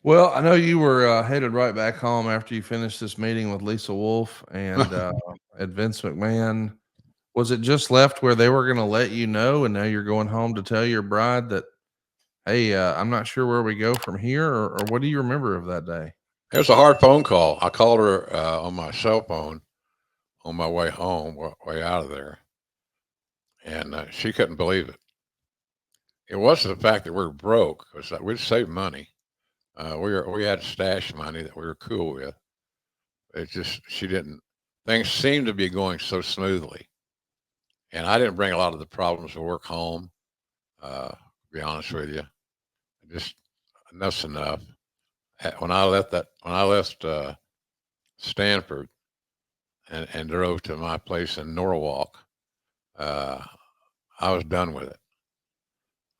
Well, I know you were headed right back home after you finished this meeting with Lisa Wolf and Vince McMahon. Was it just left where they were going to let you know, and now you're going home to tell your bride that, hey, I'm not sure where we go from here, or what do you remember of that day? It was a hard phone call. I called her on my cell phone on my way home, way out of there, and she couldn't believe it. It wasn't the fact that we were broke, because we'd saved money. We had stash money that we were cool with. It just she didn't. Things seemed to be going so smoothly, and I didn't bring a lot of the problems of work home. To be honest with you, just enough's enough. When I left Stanford and drove to my place in Norwalk, uh, I was done with it.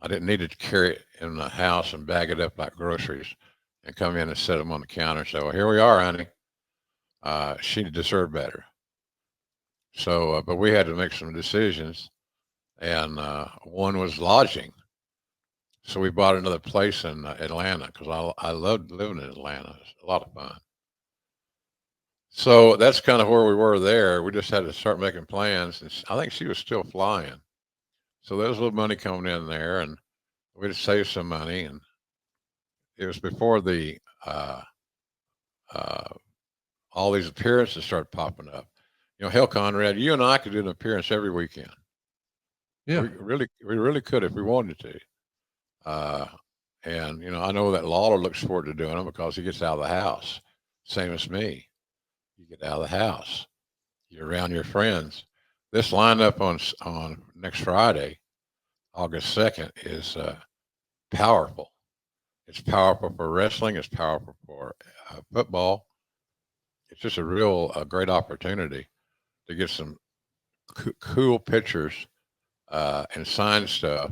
I didn't need to carry it in the house and bag it up like groceries and come in and set them on the counter and say, well, here we are, honey. She deserved better. So, but we had to make some decisions, and one was lodging. So we bought another place in Atlanta because I loved living in Atlanta. It's a lot of fun. So that's kind of where we were there. We just had to start making plans. And I think she was still flying. So there was a little money coming in there, and we just saved some money. And it was before uh, uh, all these appearances started popping up. Hell, Conrad, you and I could do an appearance every weekend. Yeah. We really could if we wanted to. Uh, and I know that Lawler looks forward to doing them because he gets out of the house, same as me. You get out of the house, you're around your friends. This lineup on next Friday, August 2nd, is powerful. It's powerful for wrestling. It's powerful for football. It's just a great opportunity to get some cool pictures and sign stuff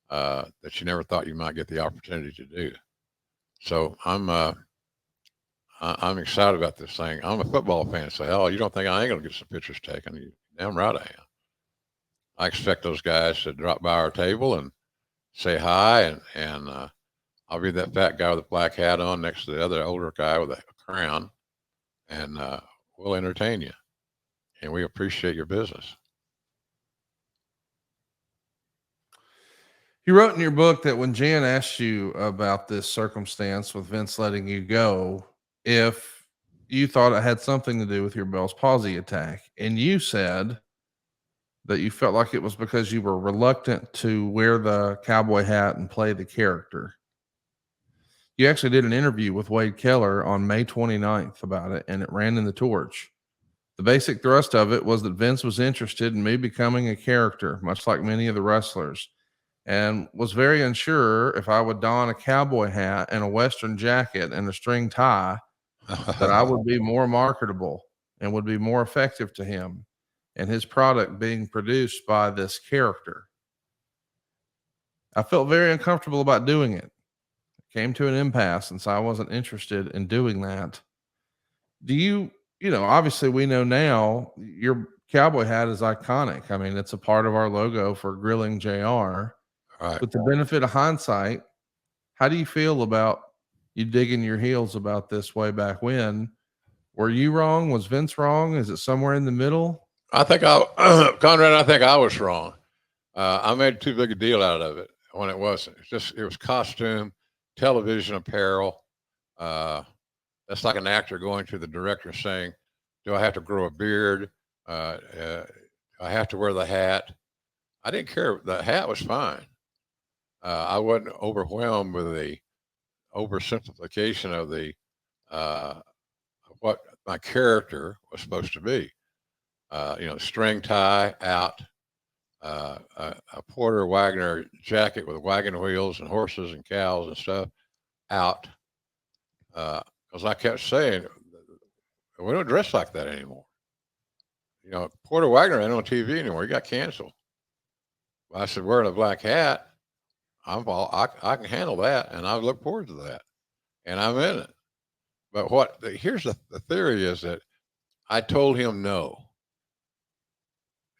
that you never thought you might get the opportunity to do. So I'm excited about this thing. I'm a football fan, so hell, you don't think I ain't gonna get some pictures taken? You damn right I am. I expect those guys to drop by our table and say hi, and I'll be that fat guy with a black hat on next to the other older guy with a crown, and we'll entertain you. And we appreciate your business. You wrote in your book that when Jan asked you about this circumstance with Vince letting you go, if you thought it had something to do with your Bell's palsy attack, and you said that you felt like it was because you were reluctant to wear the cowboy hat and play the character. You actually did an interview with Wade Keller on May 29th about it, and it ran in the Torch. The basic thrust of it was that Vince was interested in me becoming a character, much like many of the wrestlers, and was very unsure if I would don a cowboy hat and a Western jacket and a string tie that I would be more marketable and would be more effective to him and his product being produced by this character. I felt very uncomfortable about doing it. Came to an impasse since I wasn't interested in doing that. Do you, obviously we know now your cowboy hat is iconic. I mean, it's a part of our logo for Grilling JR. Right. With the benefit of hindsight, how do you feel about you digging your heels about this way back when? Were you wrong? Was Vince wrong? Is it somewhere in the middle? Conrad, I think I was wrong. I made too big a deal out of it when it wasn't. It was costume, television apparel. Uh, that's like an actor going to the director saying, "Do I have to grow a beard? Do I have to wear the hat?" I didn't care. The hat was fine. I wasn't overwhelmed with the oversimplification of the of what my character was supposed to be. String tie out, a Porter Wagner jacket with wagon wheels and horses and cows and stuff out. Because I kept saying, we don't dress like that anymore. Porter Wagner ain't on TV anymore. He got canceled. Well, I said, wearing a black hat, I can handle that, and I look forward to that, and I'm in it. But here's the theory is that I told him no,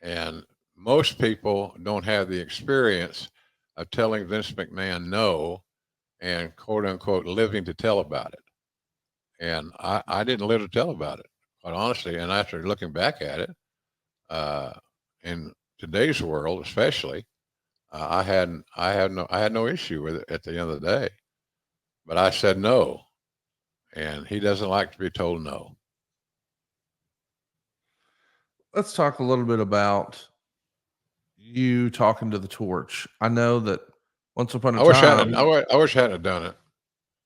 and most people don't have the experience of telling Vince McMahon no and quote unquote living to tell about it. And I didn't live to tell about it, quite honestly. And after looking back at it, uh, in today's world, especially, I had no issue with it at the end of the day. But I said no, and he doesn't like to be told no. Let's talk a little bit about you talking to the torch. I know that once upon a time, I wish I hadn't done it.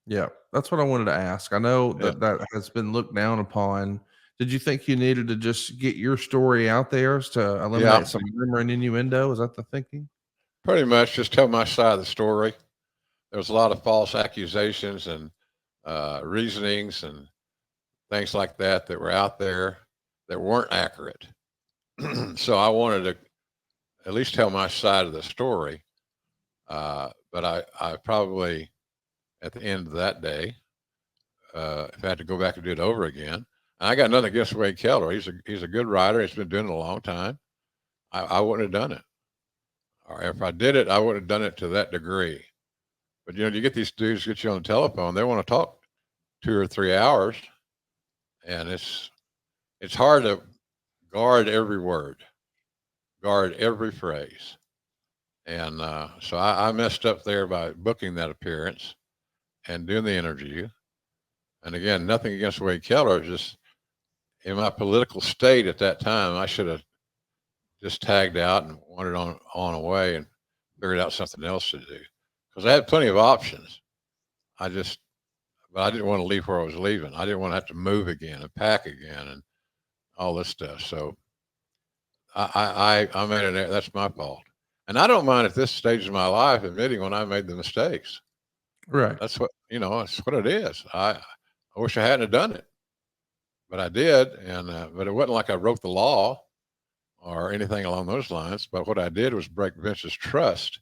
yeah, that's what I wanted to ask. I know Yeah, that that has been looked down upon. Did you think you needed to just get your story out there to yeah, eliminate some rumor and innuendo? Is that the thinking? pretty much just tell my side of the story. There was a lot of false accusations and reasonings and things like that that were out there that weren't accurate. So I wanted to at least tell my side of the story. But I probably, at the end of that day, if I had to go back and do it over again, and I got nothing against Wade Keller. He's a good writer. He's been doing it a long time. I wouldn't have done it. Or if I did it, I wouldn't have done it to that degree. But you get these dudes get you on the telephone. They want to talk 2 or 3 hours, and it's hard to guard every word, guard every phrase. And so I messed up there by booking that appearance and doing the interview. And again, nothing against Wade Keller, just in my political state at that time, I should have just tagged out and wandered on away and figured out something else to do because I had plenty of options. I just, but I didn't want to leave where I was leaving. I didn't want to have to move again and pack again and all this stuff. So I made an error. That's my fault. And I don't mind at this stage of my life admitting when I made the mistakes. Right. That's what, that's what it is. I wish I hadn't have done it, but I did. And, but it wasn't like I wrote the law or anything along those lines. But what I did was break Vince's trust,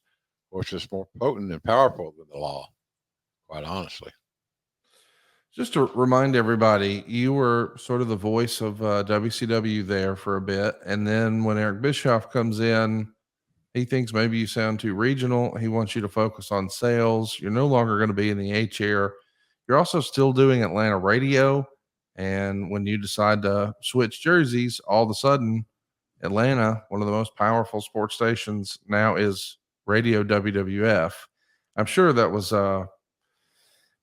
which is more potent and powerful than the law, quite honestly. Just to remind everybody, you were sort of the voice of WCW there for a bit. And then when Eric Bischoff comes in, he thinks maybe you sound too regional. He wants you to focus on sales. You're no longer going to be in the A chair. You're also still doing Atlanta radio. And when you decide to switch jerseys, all of a sudden, Atlanta, one of the most powerful sports stations, now is Radio WWF. I'm sure that was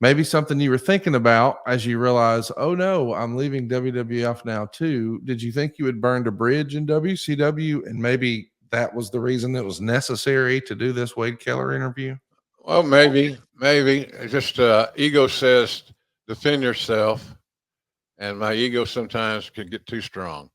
maybe something you were thinking about as you realize, oh no, I'm leaving WWF now too. Did you think you had burned a bridge in WCW and maybe that was the reason it was necessary to do this Wade Keller interview? Well, maybe. It's just ego says defend yourself, and my ego sometimes can get too strong.